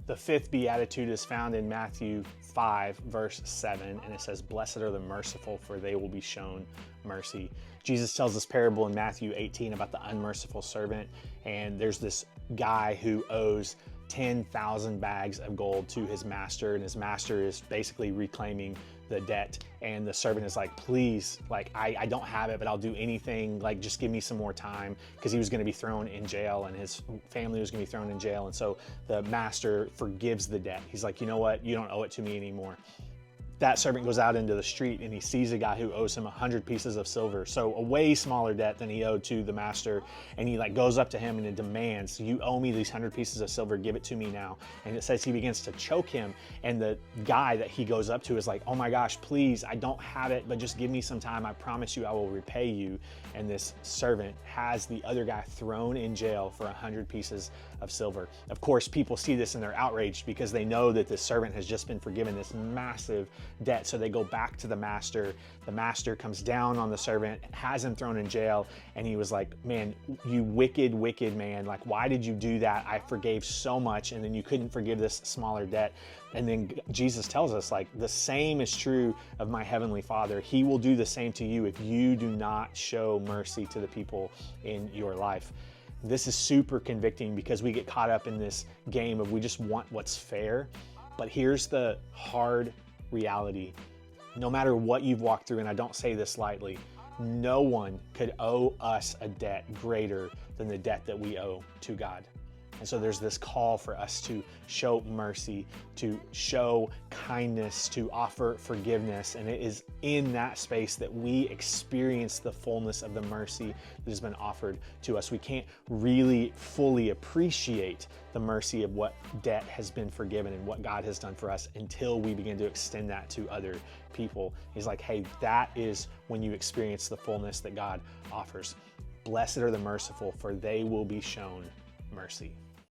The fifth beatitude is found in Matthew 5, verse 7, and it says, "Blessed are the merciful, for they will be shown mercy." Jesus tells this parable in Matthew 18 about the unmerciful servant, and there's this guy who owes 10,000 bags of gold to his master, and his master is basically reclaiming the debt, and the servant is like, please, like I don't have it, but I'll do anything, like just give me some more time, because he was going to be thrown in jail and his family was going to be thrown in jail. And so the master forgives the debt. He's like, you know what, you don't owe it to me anymore. That servant goes out into the street and he sees a guy who owes him 100 pieces of silver, so a way smaller debt than he owed to the master. And he like goes up to him and it demands, you owe me these 100 pieces of silver, give it to me now. And it says he begins to choke him, and the guy that he goes up to is like, oh my gosh, please, I don't have it, but just give me some time, I promise you I will repay you. And this servant has the other guy thrown in jail for 100 pieces of silver. Of course, people see this and they're outraged because they know that this servant has just been forgiven this massive debt. So they go back to the master. The master comes down on the servant, has him thrown in jail, and he was like, man, you wicked, wicked man, like why did you do that? I forgave so much, and then you couldn't forgive this smaller debt. And then Jesus tells us, like, the same is true of my heavenly Father. He will do the same to you if you do not show mercy to the people in your life. This is super convicting because we get caught up in this game of we just want what's fair. But here's the hard reality. No matter what you've walked through, and I don't say this lightly, no one could owe us a debt greater than the debt that we owe to God. And so there's this call for us to show mercy, to show kindness, to offer forgiveness. And it is in that space that we experience the fullness of the mercy that has been offered to us. We can't really fully appreciate the mercy of what debt has been forgiven and what God has done for us until we begin to extend that to other people. He's like, hey, that is when you experience the fullness that God offers. Blessed are the merciful, for they will be shown mercy.